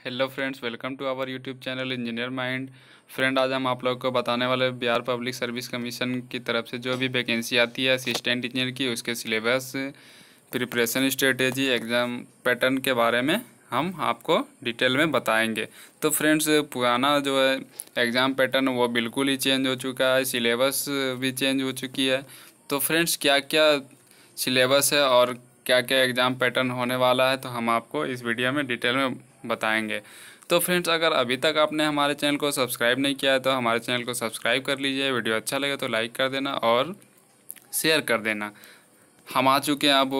Hello friends, welcome to our YouTube channel engineer mind. Friend, आज हम आप लोग को बताने वाले बिहार पब्लिक सर्विस कमीशन की तरफ से जो भी वैकेंसी आती है असिस्टेंट इंजीनियर की, उसके syllabus, preparation strategy, exam pattern के बारे में हम आपको डिटेल में बताएंगे। तो फ्रेंड्स, पुराना जो है एग्ज़ाम पैटर्न वो बिल्कुल ही चेंज हो चुका है, सिलेबस भी चेंज हो चुकी है। तो फ्रेंड्स, क्या क्या सिलेबस है और क्या क्या एग्ज़ाम पैटर्न होने वाला है, तो हम आपको इस वीडियो में डिटेल में बताएंगे। तो फ्रेंड्स, अगर अभी तक आपने हमारे चैनल को सब्सक्राइब नहीं किया है तो हमारे चैनल को सब्सक्राइब कर लीजिए। वीडियो अच्छा लगे तो लाइक कर देना और शेयर कर देना। हम आ चुके हैं अब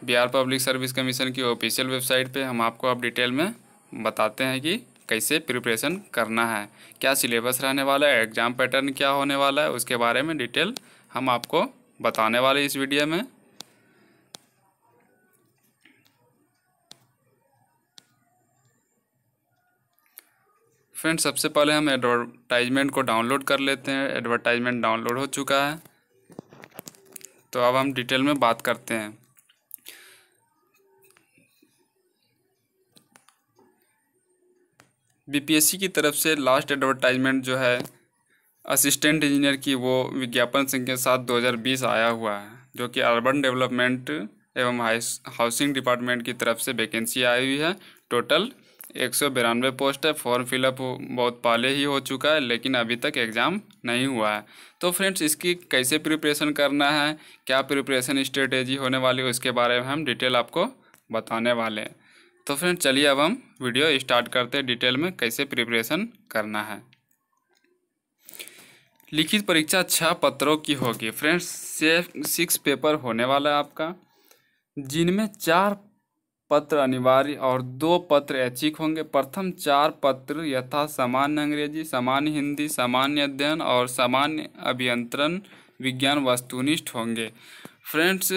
बिहार पब्लिक सर्विस कमीशन की ऑफिशियल वेबसाइट पे। हम आपको अब डिटेल में बताते हैं कि कैसे प्रिपरेशन करना है, क्या सिलेबस रहने वाला है, एग्ज़ाम पैटर्न क्या होने वाला है, उसके बारे में डिटेल हम आपको बताने वाले इस वीडियो में। फ्रेंड्स, सबसे पहले हम एडवर्टाइजमेंट को डाउनलोड कर लेते हैं। एडवर्टाइजमेंट डाउनलोड हो चुका है, तो अब हम डिटेल में बात करते हैं। बीपीएससी की तरफ से लास्ट एडवर्टाइजमेंट जो है असिस्टेंट इंजीनियर की, वो विज्ञापन संख्या 7/2020 आया हुआ है, जो कि अर्बन डेवलपमेंट एवं हाउसिंग डिपार्टमेंट की तरफ से वैकेंसी आई हुई है। टोटल 192 पोस्ट है। फॉर्म फिलअप बहुत पहले ही हो चुका है, लेकिन अभी तक एग्ज़ाम नहीं हुआ है। तो फ्रेंड्स, इसकी कैसे प्रिपरेशन करना है, क्या प्रिपरेशन स्ट्रेटेजी होने वाली है, उसके बारे में हम डिटेल आपको बताने वाले हैं। तो फ्रेंड्स, चलिए अब हम वीडियो स्टार्ट करते हैं डिटेल में कैसे प्रिपरेशन करना है। लिखित परीक्षा 6 पत्रों की होगी। फ्रेंड्स, 6 पेपर होने वाला है आपका, जिनमें 4 पत्र अनिवार्य और 2 पत्र ऐच्छिक होंगे। प्रथम 4 पत्र यथा सामान्य अंग्रेजी, सामान्य हिंदी, सामान्य अध्ययन और सामान्य अभियंत्रण विज्ञान वस्तुनिष्ठ होंगे। फ्रेंड्स,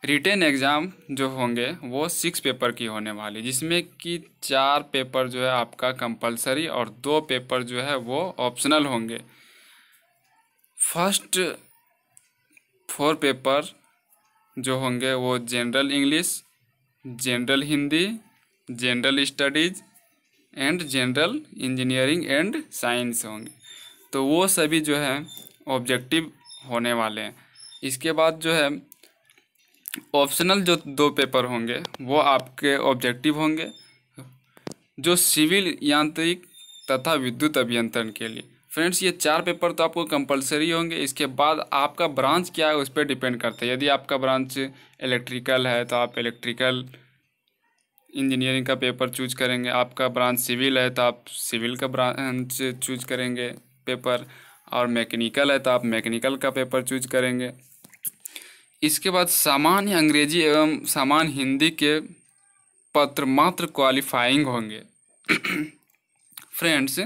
रिटेन एग्ज़ाम जो होंगे वो 6 पेपर की होने वाली, जिसमें कि 4 पेपर जो है आपका कंपलसरी और 2 पेपर जो है वो ऑप्शनल होंगे। फर्स्ट 4 पेपर जो होंगे वो general English, general Hindi, general studies and general engineering and science होंगे। तो वो सभी जो है ऑब्जेक्टिव होने वाले हैं। इसके बाद जो है ऑप्शनल जो 2 पेपर होंगे वो आपके ऑब्जेक्टिव होंगे, जो सिविल यांत्रिक तथा विद्युत अभियंत्रण के लिए। फ्रेंड्स, ये 4 पेपर तो आपको कंपलसरी होंगे। इसके बाद आपका ब्रांच क्या है उस पर डिपेंड करता है। यदि आपका ब्रांच इलेक्ट्रिकल है तो आप इलेक्ट्रिकल इंजीनियरिंग का पेपर चूज करेंगे। आपका ब्रांच सिविल है तो आप सिविल का ब्रांच चूज करेंगे पेपर, और मैकेनिकल है तो आप मैकेनिकल का पेपर चूज करेंगे। इसके बाद सामान्य अंग्रेजी एवं सामान्य हिंदी के पत्र मात्र क्वालिफाइंग होंगे। फ्रेंड्स,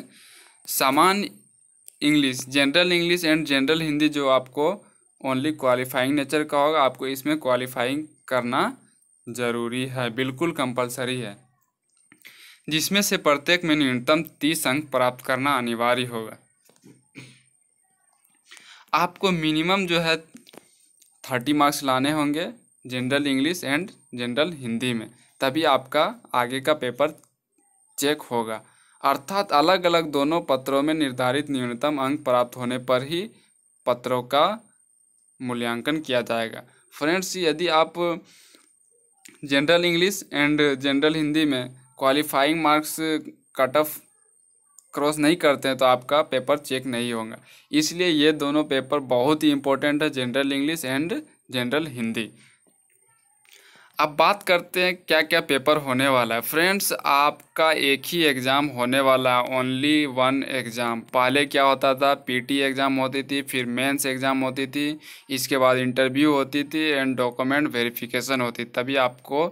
सामान्य English, general English and general Hindi जो आपको ओनली क्वालिफाइंग नेचर का होगा, आपको इसमें क्वालिफाइंग करना ज़रूरी है, बिल्कुल कंपलसरी है, जिसमें से प्रत्येक में न्यूनतम 30 अंक प्राप्त करना अनिवार्य होगा। आपको मिनिमम जो है 30 मार्क्स लाने होंगे general English and general Hindi में, तभी आपका आगे का पेपर चेक होगा। अर्थात अलग अलग दोनों पत्रों में निर्धारित न्यूनतम अंक प्राप्त होने पर ही पत्रों का मूल्यांकन किया जाएगा। फ्रेंड्स, यदि आप general English and general Hindi में qualifying marks cut off cross नहीं करते हैं तो आपका पेपर चेक नहीं होगा। इसलिए ये दोनों पेपर बहुत ही इंपॉर्टेंट है, general English and general Hindi. अब बात करते हैं क्या क्या पेपर होने वाला है। फ्रेंड्स, आपका एक ही एग्ज़ाम होने वाला है, ओनली 1 एग्ज़ाम। पहले क्या होता था, पीटी एग्ज़ाम होती थी, फिर मेंस एग्ज़ाम होती थी, इसके बाद इंटरव्यू होती थी एंड डॉक्यूमेंट वेरिफिकेशन होती, तभी आपको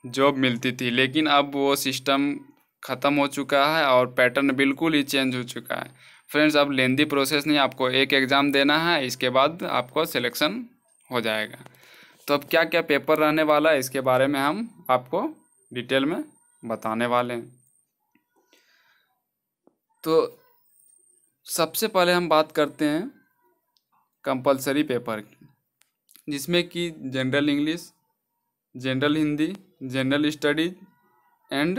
जॉब मिलती थी। लेकिन अब वो सिस्टम ख़त्म हो चुका है और पैटर्न बिल्कुल ही चेंज हो चुका है। फ्रेंड्स, अब लेंदी प्रोसेस नहीं, आपको एक एग्ज़ाम देना है, इसके बाद आपको सिलेक्शन हो जाएगा। तो अब क्या क्या पेपर रहने वाला है इसके बारे में हम आपको डिटेल में बताने वाले हैं। तो सबसे पहले हम बात करते हैं कंपलसरी पेपर की, जिसमें कि general English, general Hindi, general studies and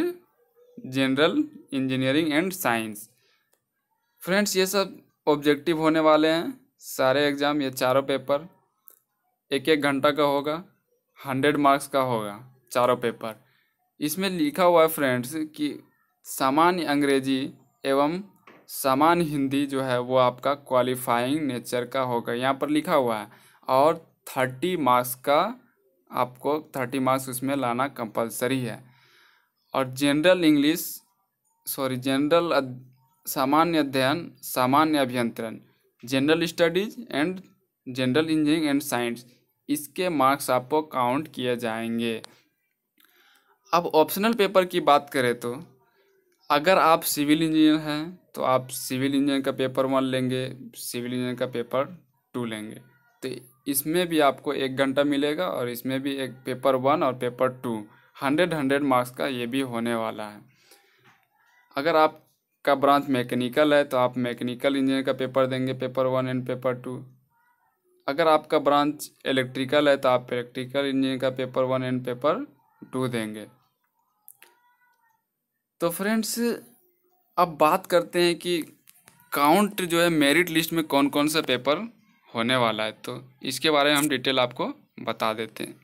general engineering and science. Friends ये सब ऑब्जेक्टिव होने वाले हैं सारे एग्ज़ाम, ये चारों पेपर 1-1 घंटा का होगा, 100 मार्क्स का होगा चारों पेपर। इसमें लिखा हुआ है फ्रेंड्स कि सामान्य अंग्रेजी एवं सामान्य हिंदी जो है वो आपका क्वालिफाइंग नेचर का होगा, यहाँ पर लिखा हुआ है। और 30 मार्क्स का आपको 30 मार्क्स उसमें लाना कंपलसरी है। और जनरल इंग्लिश जनरल सामान्य अध्ययन, सामान्य अभियंत्रण, general studies and general engineering and science, इसके मार्क्स आपको काउंट किए जाएंगे। अब ऑप्शनल पेपर की बात करें तो अगर आप सिविल इंजीनियर हैं तो आप सिविल इंजीनियर का पेपर 1 लेंगे, सिविल इंजीनियर का पेपर 2 लेंगे, तो इसमें भी आपको 1 घंटा मिलेगा और इसमें भी एक पेपर 1 और पेपर 2 100 मार्क्स का ये भी होने वाला है। अगर आपका ब्रांच मैकेनिकल है तो आप मैकेनिकल इंजीनियर का पेपर देंगे, पेपर 1 एंड पेपर 2। अगर आपका ब्रांच इलेक्ट्रिकल है तो आप इलेक्ट्रिकल इंजीनियर का पेपर 1 एंड पेपर 2 देंगे। तो फ्रेंड्स अब बात करते हैं कि काउंट जो है मेरिट लिस्ट में कौन कौन सा पेपर होने वाला है, तो इसके बारे में हम डिटेल आपको बता देते हैं।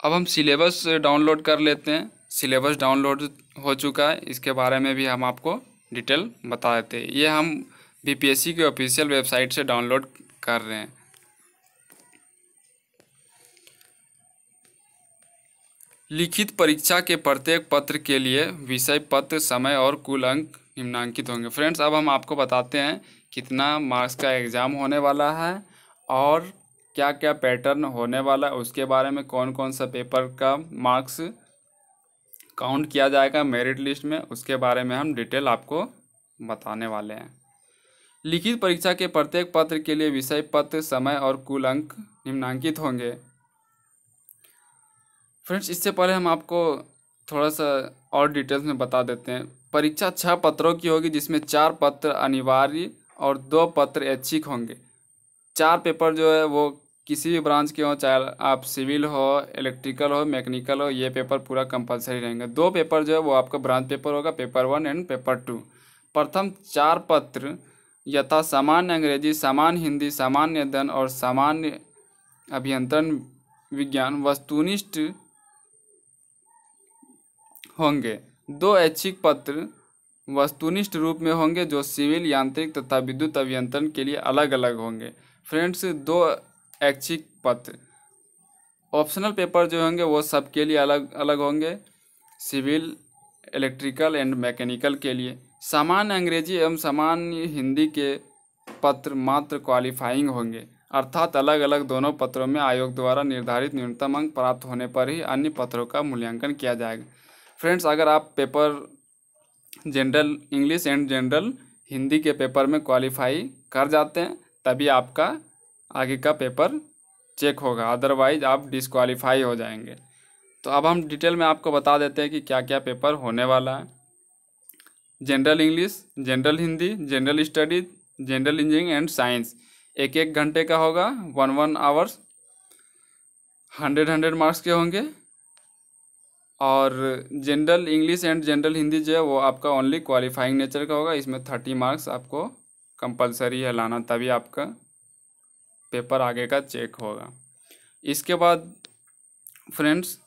अब हम सिलेबस डाउनलोड कर लेते हैं। सिलेबस डाउनलोड हो चुका है, इसके बारे में भी हम आपको डिटेल बता देते हैं। ये हम बीपीएससी के ऑफिशियल वेबसाइट से डाउनलोड कर रहे हैं। लिखित परीक्षा के प्रत्येक पत्र के लिए विषय पत्र, समय और कुल अंक निम्नांकित होंगे। फ्रेंड्स अब हम आपको बताते हैं कितना मार्क्स का एग्ज़ाम होने वाला है और क्या क्या पैटर्न होने वाला है, उसके बारे में कौन कौन सा पेपर का मार्क्स काउंट किया जाएगा मेरिट लिस्ट में, उसके बारे में हम डिटेल आपको बताने वाले हैं। लिखित परीक्षा के प्रत्येक पत्र के लिए विषय पत्र, समय और कुल अंक निम्नांकित होंगे। फ्रेंड्स इससे पहले हम आपको थोड़ा सा और डिटेल्स में बता देते हैं। परीक्षा 6 पत्रों की होगी, जिसमें 4 पत्र अनिवार्य और 2 पत्र ऐच्छिक होंगे। 4 पेपर जो है वो किसी भी ब्रांच के हो, चाहे आप सिविल हो, इलेक्ट्रिकल हो, मैकेनिकल हो, ये पेपर पूरा कंपलसरी रहेंगे। 2 पेपर जो है वो आपका ब्रांच पेपर होगा, पेपर 1 एंड पेपर 2। प्रथम 4 पत्र यथा सामान्य अंग्रेजी, सामान्य हिंदी, सामान्य अध्ययन और सामान्य अभियंत्रण विज्ञान वस्तुनिष्ठ होंगे। 2 ऐच्छिक पत्र वस्तुनिष्ठ रूप में होंगे, जो सिविल, यांत्रिक तथा विद्युत अभियंत्रण के लिए अलग अलग होंगे। फ्रेंड्स 2 ऐच्छिक पत्र, ऑप्शनल पेपर जो होंगे वो सबके लिए अलग अलग होंगे, सिविल, इलेक्ट्रिकल एंड मैकेनिकल के लिए। सामान्य अंग्रेजी एवं सामान्य हिंदी के पत्र मात्र क्वालिफाइंग होंगे, अर्थात अलग अलग दोनों पत्रों में आयोग द्वारा निर्धारित न्यूनतम अंक प्राप्त होने पर ही अन्य पत्रों का मूल्यांकन किया जाएगा। फ्रेंड्स अगर आप paper general English and general Hindi के पेपर में क्वालिफाई कर जाते हैं तभी आपका आगे का पेपर चेक होगा, अदरवाइज आप डिस्क्वालीफाई हो जाएंगे। तो अब हम डिटेल में आपको बता देते हैं कि क्या क्या पेपर होने वाला है। General English, general Hindi, general studies, general engineering and science 1-1 घंटे का होगा, 1-1 आवर्स, 100 मार्क्स के होंगे। और general English and general Hindi जो है वो आपका ओनली क्वालिफाइंग नेचर का होगा, इसमें 30 मार्क्स आपको कंपलसरी है लाना, तभी आपका पेपर आगे का चेक होगा। इसके बाद फ्रेंड्स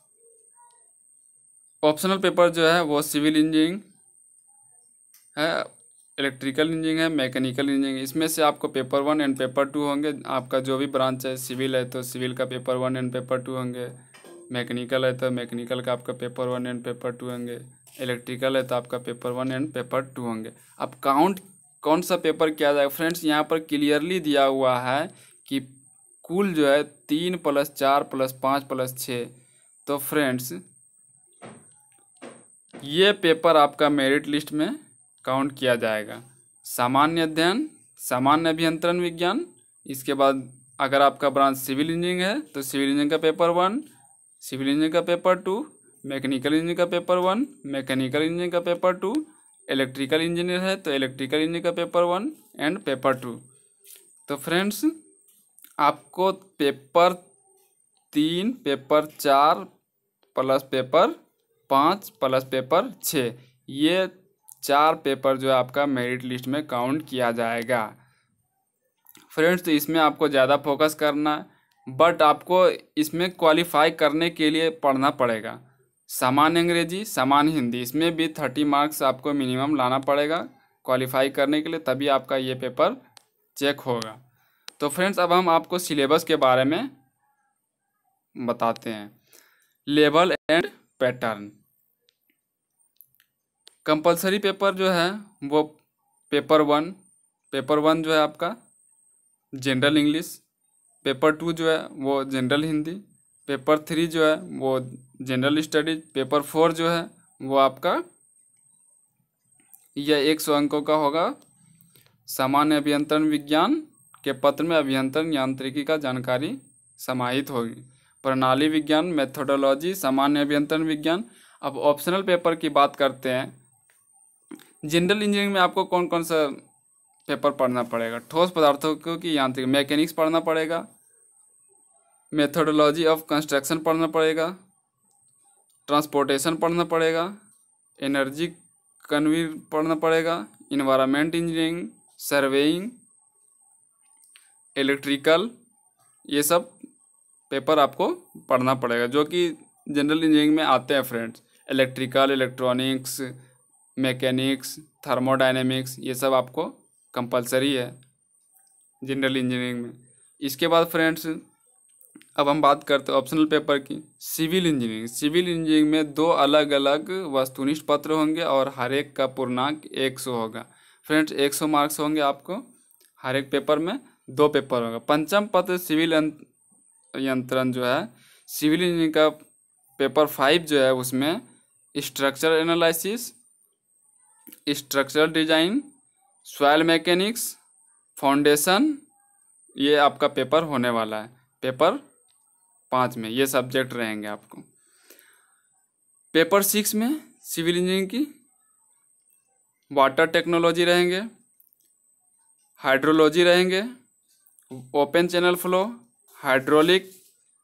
ऑप्शनल पेपर जो है वो सिविल इंजीनियरिंग है, इलेक्ट्रिकल इंजीनियरिंग है, मैकेनिकल इंजीनियरिंग। इसमें से आपको पेपर 1 एंड पेपर 2 होंगे। आपका जो भी ब्रांच है, सिविल है तो सिविल का पेपर 1 एंड पेपर 2 होंगे, मैकेनिकल है तो मैकेनिकल का आपका पेपर 1 एंड पेपर 2 होंगे, इलेक्ट्रिकल है तो आपका पेपर 1 एंड पेपर 2 होंगे। अब काउंट कौन सा पेपर किया जाएगा, फ्रेंड्स यहाँ पर क्लियरली दिया हुआ है कि कुल जो है 3 + 4 + 5 + 6। तो फ्रेंड्स ये पेपर आपका मेरिट लिस्ट में काउंट किया जाएगा। सामान्य अध्ययन, सामान्य अभियंत्रण विज्ञान, इसके बाद अगर आपका ब्रांच सिविल इंजीनियरिंग है तो सिविल इंजीनियरिंग का पेपर 1, सिविल इंजीनियरिंग का पेपर 2, मैकेनिकल इंजीनियरिंग का पेपर 1, मैकेनिकल इंजीनियरिंग का पेपर 2, इलेक्ट्रिकल इंजीनियर है तो इलेक्ट्रिकल इंजीनियरिंग का पेपर 1 एंड पेपर 2। तो फ्रेंड्स आपको paper 3, paper 4 plus paper 5 plus paper 6, ये 4 पेपर जो है आपका मेरिट लिस्ट में काउंट किया जाएगा। फ्रेंड्स, तो इसमें आपको ज़्यादा फोकस करना है, बट आपको इसमें क्वालिफाई करने के लिए पढ़ना पड़ेगा। सामान्य अंग्रेजी, सामान्य हिंदी, इसमें भी 30 मार्क्स आपको मिनिमम लाना पड़ेगा क्वालिफाई करने के लिए, तभी आपका ये पेपर चेक होगा। तो फ्रेंड्स, अब हम आपको सिलेबस के बारे में बताते हैं। Level and pattern. Compulsory paper जो है वो पेपर 1 जो है आपका जनरल इंग्लिश, पेपर 2 जो है वो जनरल हिंदी, पेपर 3 जो है वो जनरल स्टडीज, पेपर 4 जो है वो आपका यह 100 अंकों का होगा। सामान्य अभियंत्रण विज्ञान के पत्र में अभियंत्रण यांत्रिकी का जानकारी समाहित होगी। प्रणाली विज्ञान, मेथोडोलॉजी, सामान्य अभियंत्रण विज्ञान। अब ऑप्शनल पेपर की बात करते हैं। जनरल इंजीनियरिंग में आपको कौन कौन सा पेपर पढ़ना पड़ेगा? ठोस पदार्थों की यांत्रिक, मैकेनिक्स पढ़ना पड़ेगा, मेथोडोलॉजी ऑफ कंस्ट्रक्शन पढ़ना पड़ेगा, ट्रांसपोर्टेशन पढ़ना पड़ेगा, एनर्जी कन्वीर पढ़ना पड़ेगा, इन्वायरमेंट इंजीनियरिंग, सर्वेइंग, इलेक्ट्रिकल, ये सब पेपर आपको पढ़ना पड़ेगा जो कि जनरल इंजीनियरिंग में आते हैं friends. Electrical, electronics, mechanics, thermodynamics, ये सब आपको कंपलसरी है जनरल इंजीनियरिंग में। इसके बाद फ्रेंड्स, अब हम बात करते हैं ऑप्शनल पेपर की। Civil engineering. सिविल इंजीनियरिंग में 2 अलग अलग वस्तुनिष्ठ पत्र होंगे और हर एक का पूर्णांक 100 होगा। फ्रेंड्स, 100 मार्क्स होंगे आपको हर एक पेपर में, 2 पेपर होगा। पंचम पत्र सिविल यंत्रण जो है, सिविल इंजीनियरिंग का पेपर 5 जो है उसमें structural analysis, structural design, soil mechanics, foundation, ये आपका पेपर होने वाला है। पेपर 5 में ये सब्जेक्ट रहेंगे आपको। पेपर 6 में सिविल इंजीनियरिंग की वाटर टेक्नोलॉजी रहेंगे, हाइड्रोलॉजी रहेंगे, open channel flow, hydraulic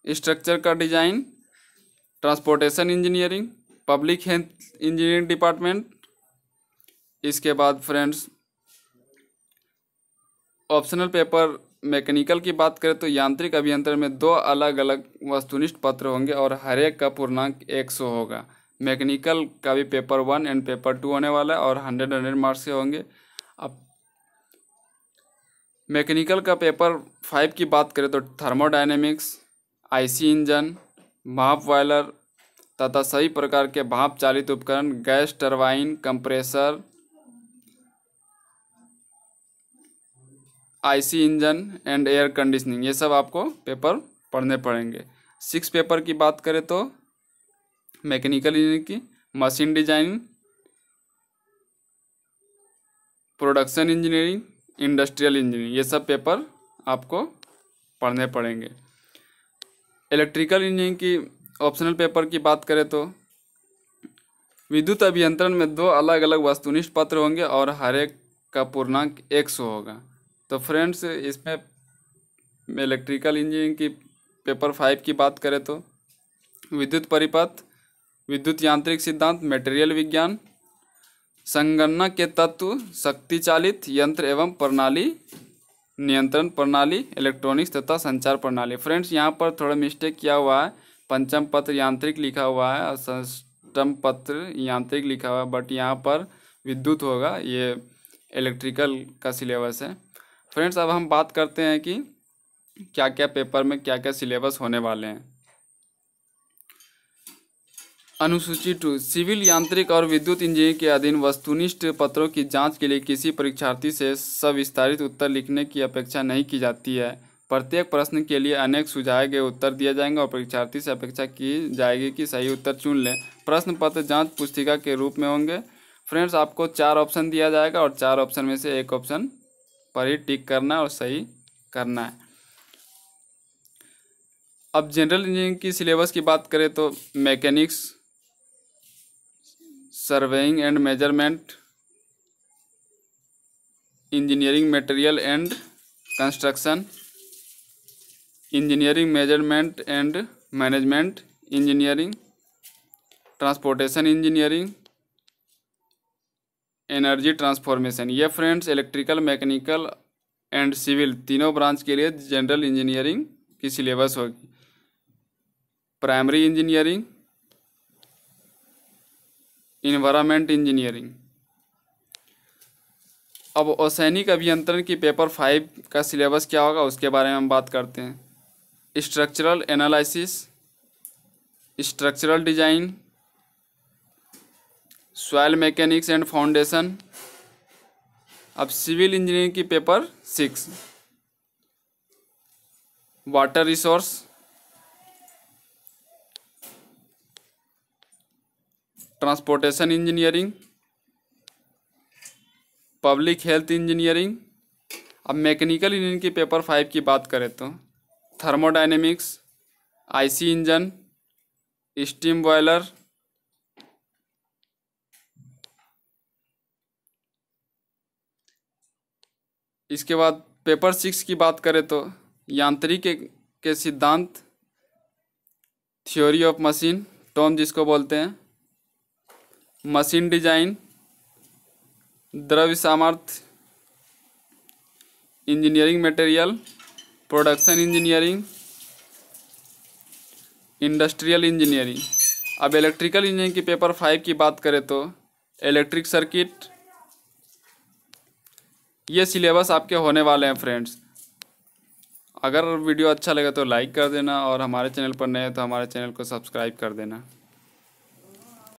structure का design, transportation engineering, public health engineering department. इसके बाद फ्रेंड्स, ऑप्शनल पेपर मैकेनिकल की बात करें तो यांत्रिक अभियंत्रण में 2 अलग अलग वस्तुनिष्ठ पत्र होंगे और हर एक का पूर्णांक 100 होगा। मैकेनिकल का भी पेपर 1 एंड पेपर 2 होने वाला है और 100 मार्क्स से होंगे। अब मैकेनिकल का पेपर 5 की बात करें तो थर्मोडायनेमिक्स, आईसी इंजन, भाप बॉयलर तथा सभी प्रकार के भाप चालित उपकरण, gas turbine, compressor, IC engine and air conditioning, ये सब आपको पेपर पढ़ने पड़ेंगे। 6 पेपर की बात करें तो मैकेनिकल इंजीनियरिंग की machine designing, production engineering, industrial engineering, ये सब पेपर आपको पढ़ने पड़ेंगे। इलेक्ट्रिकल इंजीनियरिंग की ऑप्शनल पेपर की बात करें तो विद्युत अभियंत्रण में 2 अलग अलग वस्तुनिष्ठ पत्र होंगे और हर एक का पूर्णांक 100 होगा। तो फ्रेंड्स, इसमें इलेक्ट्रिकल इंजीनियरिंग की पेपर 5 की बात करें तो विद्युत परिपथ, विद्युत यांत्रिक सिद्धांत, मटेरियल विज्ञान, संगणना के तत्व, शक्ति चालित यंत्र एवं प्रणाली, नियंत्रण प्रणाली, इलेक्ट्रॉनिक्स तथा संचार प्रणाली। फ्रेंड्स, यहाँ पर थोड़ा मिस्टेक किया हुआ है, पंचम पत्र यांत्रिक लिखा हुआ है और षष्ठम पत्र यांत्रिक लिखा हुआ है, बट यहाँ पर विद्युत होगा, ये इलेक्ट्रिकल का सिलेबस है। फ्रेंड्स, अब हम बात करते हैं कि क्या क्या पेपर में क्या क्या सिलेबस होने वाले हैं। अनुसूची 2, सिविल यांत्रिक और विद्युत इंजीनियरिंग के अधीन वस्तुनिष्ठ पत्रों की जांच के लिए किसी परीक्षार्थी से सविस्तारित उत्तर लिखने की अपेक्षा नहीं की जाती है। प्रत्येक प्रश्न के लिए अनेक सुझाए गए उत्तर दिए जाएंगे और परीक्षार्थी से अपेक्षा की जाएगी कि सही उत्तर चुन लें। प्रश्न पत्र जाँच पुस्तिका के रूप में होंगे। फ्रेंड्स, आपको 4 ऑप्शन दिया जाएगा और 4 ऑप्शन में से एक ऑप्शन पर ही टिक करना है और सही करना है। अब जनरल इंजीनियरिंग की सिलेबस की बात करें तो mechanics, surveying and measurement, engineering, material and construction, engineering measurement and management engineering, transportation engineering, energy transformation. ये friends electrical, mechanical and civil तीनों ब्रांच के लिए जनरल इंजीनियरिंग की सिलेबस होगी। Primary engineering, environment engineering. अब असैनिक अभियंत्रण की पेपर 5 का सिलेबस क्या होगा उसके बारे में हम बात करते हैं। Structural analysis, structural design, soil mechanics and foundation. अब सिविल इंजीनियरिंग की paper 6, water resource, transportation engineering, public health engineering. अब मैकेनिकल इंजीनियरिंग की पेपर 5 की बात करें तो thermodynamics, IC engine, steam boiler, इसके बाद पेपर 6 की बात करें तो यांत्रिकी के सिद्धांत, थ्योरी ऑफ मशीन, टॉम जिसको बोलते हैं, मशीन डिजाइन, द्रव्य सामर्थ्य, engineering material, production engineering, industrial engineering. अब इलेक्ट्रिकल इंजीनियरिंग की पेपर 5 की बात करें तो इलेक्ट्रिक सर्किट। ये सिलेबस आपके होने वाले हैं फ्रेंड्स। अगर वीडियो अच्छा लगे तो लाइक कर देना और हमारे चैनल पर नए हैं तो हमारे चैनल को सब्सक्राइब कर देना।